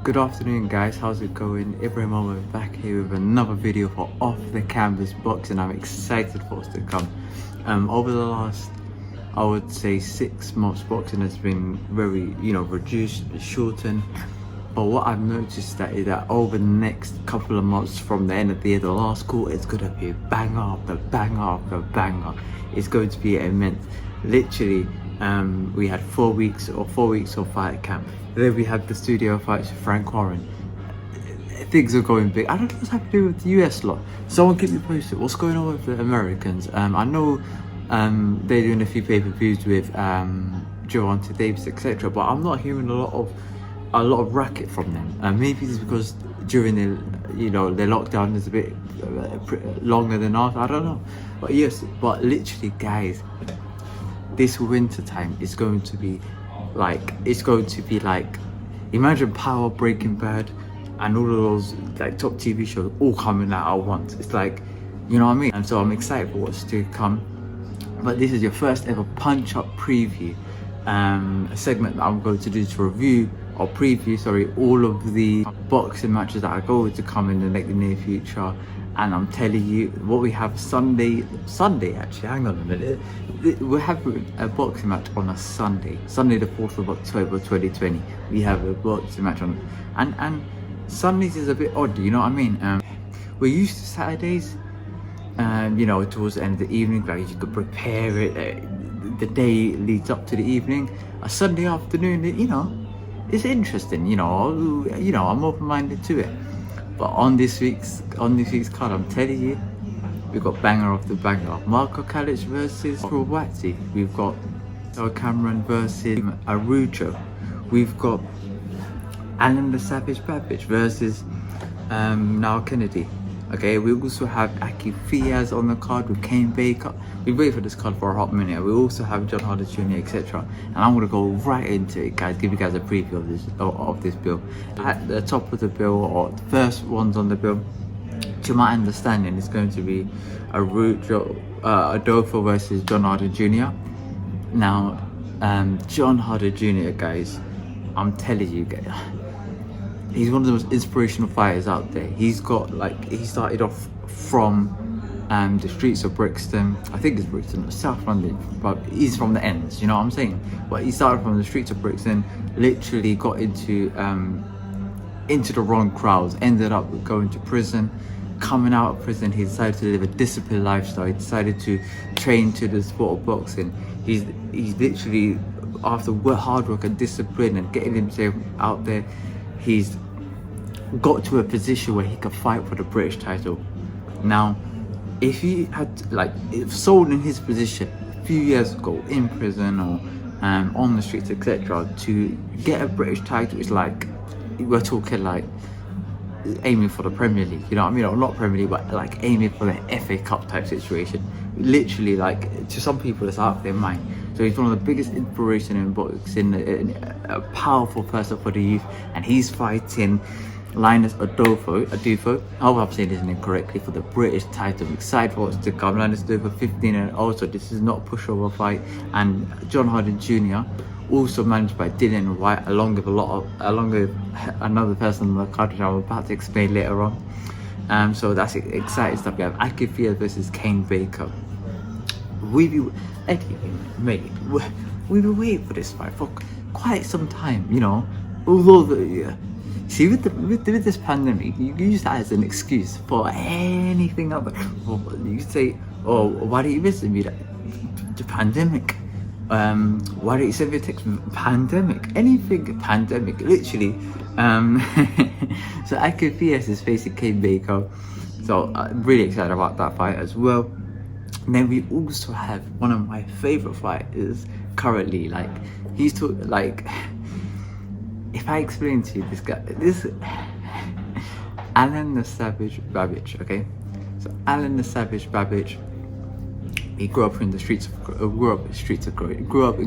Good afternoon guys, how's it going? Ibrahim Omar back here with another video for Off the Canvas boxing. I'm excited for us to come. Over the last, I would say 6 months, boxing has been very, reduced, shortened. But what I've noticed is that over the next couple of months from the end of the year, the last quarter is going to be banger after banger after banger. It's going to be immense. Literally, we had 4 weeks of fight camp. Then we had the studio fights with Frank Warren. Things are going big. I don't know what's happening with the US lot. Someone keep me posted. What's going on with the Americans? I know they're doing a few pay-per-views with Joanne Davis, etc. But I'm not hearing a lot of racket from them. Maybe it's because during their lockdown is a bit longer than ours. I don't know. But yes, literally, guys, this winter time is going to be like, imagine Power, Breaking Bad, and all of those like top TV shows all coming out at once. It's like, you know what I mean? And so I'm excited for what's to come. But this is your first ever Punch-Up preview, a segment that I'm going to do to review or preview, all of the boxing matches that are going to come in the near future. And I'm telling you, what we have Sunday actually, hang on a minute. We're having a boxing match on a Sunday the 4th of October 2020. We have a boxing match on, and Sundays is a bit odd, you know what I mean? We're used to Saturdays, towards the end of the evening, like you could prepare it, the day leads up to the evening. A Sunday afternoon, it's interesting, I'm open-minded to it. But on this week's card, I'm telling you, we've got banger after banger. Marco Calic versus Buatsi. We've got Cameron versus Arujo. We've got Alan the Savage Babbage versus Now Kennedy. Okay, we also have Aki Fiaz on the card with Kane Baker. We waited for this card for a hot minute. We also have John Harder Jr., etc. And I'm gonna go right into it, guys. Give you guys a preview of this bill. At the top of the bill, or the first ones on the bill, to my understanding, it's going to be Adolfo versus John Harder Jr. Now, John Harder Jr., guys, I'm telling you, guys, he's one of the most inspirational fighters out there. He's got he started off from the streets of Brixton. I think it's Brixton, South London, but he's from the ends, you know what I'm saying? But he started from the streets of Brixton, literally got into the wrong crowds, ended up going to prison. Coming out of prison, he decided to live a disciplined lifestyle. He decided to train to the sport of boxing. He's literally, after hard work and discipline and getting himself out there, he's got to a position where he could fight for the British title. Now, if he had if someone in his position a few years ago in prison or on the streets, etc., to get a British title, is like, we're talking aiming for the Premier League, you know what I mean? Or not Premier League, but aiming for the FA Cup type situation. Literally, to some people, it's out of their mind. So he's one of the biggest inspiration in boxing, a powerful person for the youth, and he's fighting Linus Adolfo. I hope I'm saying this incorrectly, for the British title. I'm excited for what's to come. Linus Adolfo 15, and also this is not a pushover fight. And John Harder Jr., also managed by Dylan White, along with another person on the card, which I'm about to explain later on. So that's exciting stuff. We have Aki Fiaz versus Kane Baker. We've been waiting for this fight for quite some time, although see, with this pandemic, you use that as an excuse for anything other. You say, oh, why don't you visit me? The pandemic. Why don't you send me a text? Pandemic. Anything pandemic, literally. So Aki Fiaz is facing Kane Baker. So I'm really excited about that fight as well. And then we also have one of my favorite fighters currently. If I explain to you this Alan the Savage Babbage, okay? So Alan the Savage Babbage, he grew up in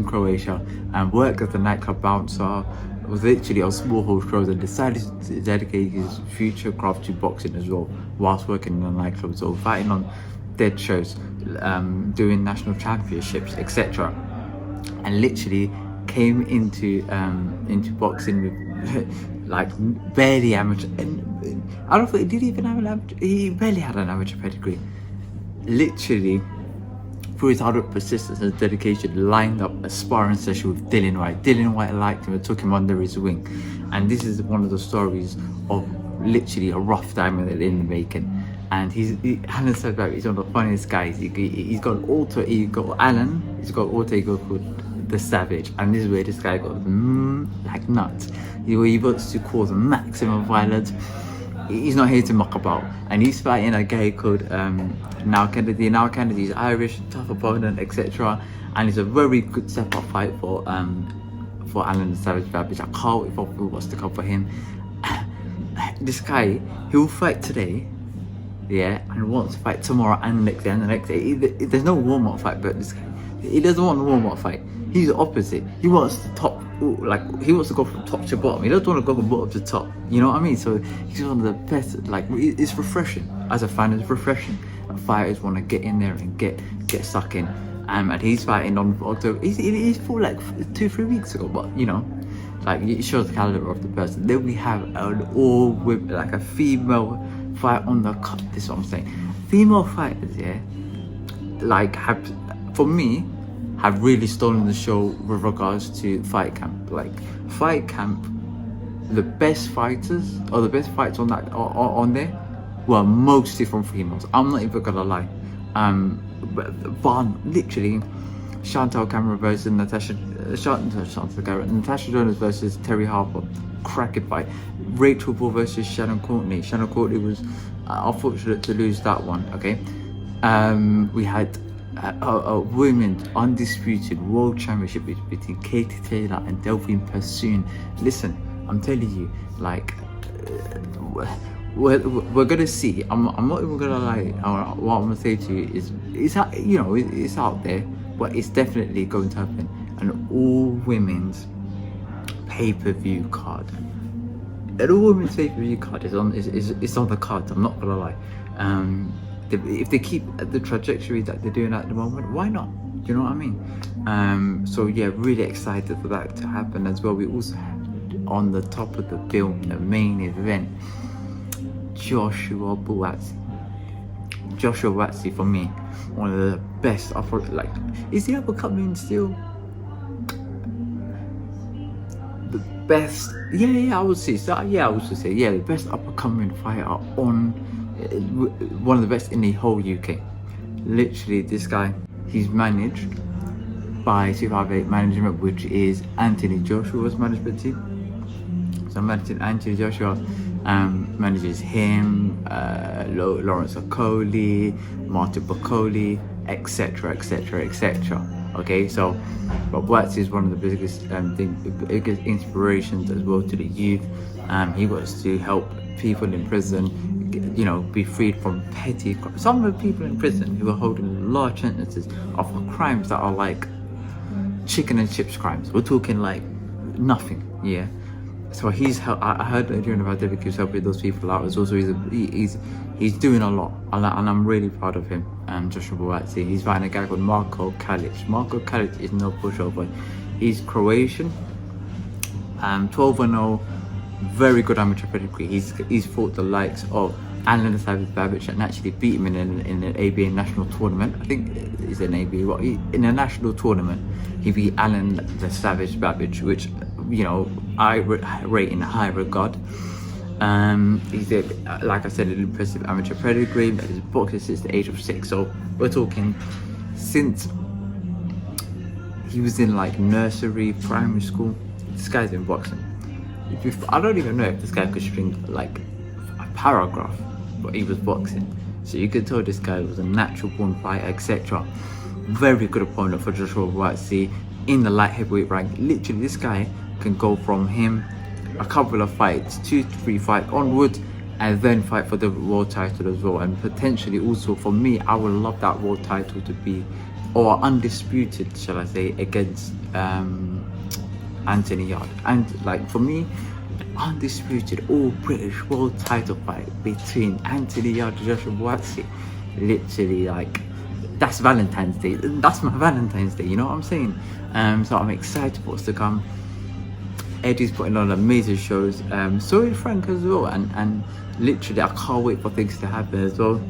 Croatia and worked as a nightclub bouncer. Was literally on small hall shows and decided to dedicate his future craft to boxing as well, whilst working in a nightclub, so fighting on dead shows, doing national championships, etc. And literally came into boxing with like barely amateur. And I don't think did he even have an amateur. He barely had an amateur pedigree. Literally, through his hard work, persistence, and dedication, lined up a sparring session with Dylan White. Dylan White liked him and took him under his wing. And this is one of the stories of literally a rough diamond in the making. And Alan said that he's one of the funniest guys. He's got an alter ego, Alan. He's got an alter ego called the Savage, and this is where this guy got like nuts. He wants to cause maximum violence. He's not here to muck about, and he's fighting a guy called Now Kennedy. Now Kennedy's Irish, tough opponent, etc. And it's a very good step-up fight for Alan the Savage Babbage. I can't wait for what's to come for him. This guy, he'll fight today, yeah, and wants to fight tomorrow and next day and the next day. There's no warm-up fight, but this guy, he doesn't want a warm-up fight. He's the opposite. He wants to he wants to go from top to bottom. He doesn't want to go from bottom to top. You know what I mean? So he's one of the best. Like, it's refreshing. As a fan, it's refreshing. Fighters want to get in there and get stuck in. And he's fighting on October. He's fought like 2-3 weeks ago, but you know, like, it shows the caliber of the person. Then we have an all with like a female fight on the cut. This is what I'm saying. Female fighters, yeah, like have really stolen the show with regards to fight camp. Like, fight camp, the best fighters or the best fights on that on there were mostly from females. I'm not even gonna lie. But literally, Chantal Cameron versus Natasha Jonas versus Terry Harper, cracking fight. Rachel Ball versus Shannon Courtney. Shannon Courtney was unfortunate to lose that one. Okay, we had a women's undisputed world championship between Katie Taylor and Delphine Persoon. Listen, I'm telling you, like, we're gonna see. I'm not even gonna lie. What I'm gonna say to you is, it's out there, but it's definitely going to happen. An all women's pay-per-view card. An all women's pay-per-view card is on the card. I'm not gonna lie. If they keep the trajectory that they're doing at the moment, why not? You know what I mean? So yeah, really excited for that to happen as well. We also have on the top of the bill, the main event, Joshua Buatsi. Joshua Buatsi, for me, one of the best is he ever coming still? The best, I would say so. I would say, the best up-and-coming fighter on, one of the best in the whole UK. Literally, this guy, he's managed by 258 Management, which is Anthony Joshua's management team. So Anthony Joshua manages him, Lawrence Okoli, Martin Boccoli, etc. Okay, so but Buatsi is one of the biggest biggest inspirations as well to the youth. He wants to help people in prison, be freed from petty crimes. Some of the people in prison who are holding large sentences are for crimes that are like chicken and chips crimes. We're talking like nothing, yeah. So I heard during about David keeps helping those people out as well. So he's doing a lot, and I'm really proud of him. Joshua Buatsi. He's fighting a guy called Marko Calic. Marko Calic is no pushover. He's Croatian. 12-0, very good amateur pedigree. He's fought the likes of Alan the Savage Babbage and actually beat him in an ABA national tournament. I think it's an ABA. In a national tournament, he beat Alan the Savage Babbage, which I rate in high regard. He's like I said, an impressive amateur pedigree. He's boxing since the age of 6. So we're talking since he was in like nursery, primary school. This guy's been boxing. I don't even know if this guy could string like a paragraph, but he was boxing. So you could tell this guy was a natural born fighter, etc. Very good opponent for Joshua Buatsi in the light heavyweight rank. Literally, this guy can go from him a couple of fights, 2 to 3 fights onwards, and then fight for the world title as well. And potentially also, for me, I would love that world title to be, or undisputed, shall I say, against Anthony Yard. And like, for me, undisputed all British world title fight between Anthony Yard and Joshua Buatsi. Literally, like, that's Valentine's Day. That's my Valentine's Day, you know what I'm saying? So I'm excited for what's to come. Eddie's putting on amazing shows. So is Frank as well, and literally I can't wait for things to happen as well.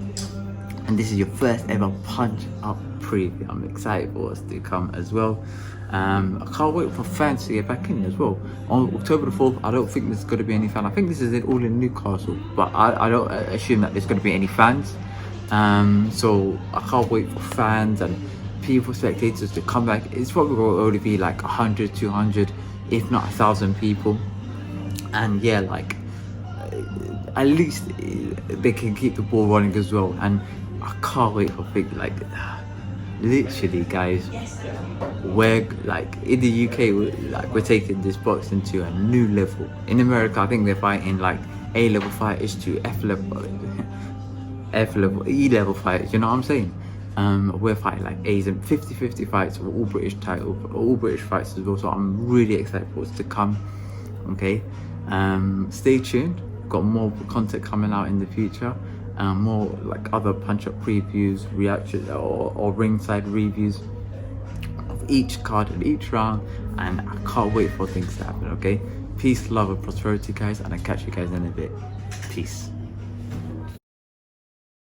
And this is your first ever Punch Up preview. I'm excited for what's to come as well. I can't wait for fans to get back in as well. On October the 4th, I don't think there's going to be any fan. I think this is all in Newcastle, but I don't assume that there's going to be any fans. So I can't wait for fans and people, spectators to come back. It's probably going to only be like 100, 200, if not 1,000 people. And yeah, like at least they can keep the ball running as well. And I can't wait for things like, literally guys, we're like in the UK, we're taking this boxing to a new level. In America, I think they're fighting like A level fighters to F level, E level fighters, you know what I'm saying? We're fighting like A's and 50-50 fights with all British titles, all British fights as well. So I'm really excited for what's to come. Okay, stay tuned. Got more content coming out in the future. More like other Punch-Up previews, reactions, or ringside reviews of each card and each round, and I can't wait for things to happen. Okay, peace, love and prosperity guys, and I'll catch you guys in a bit. Peace.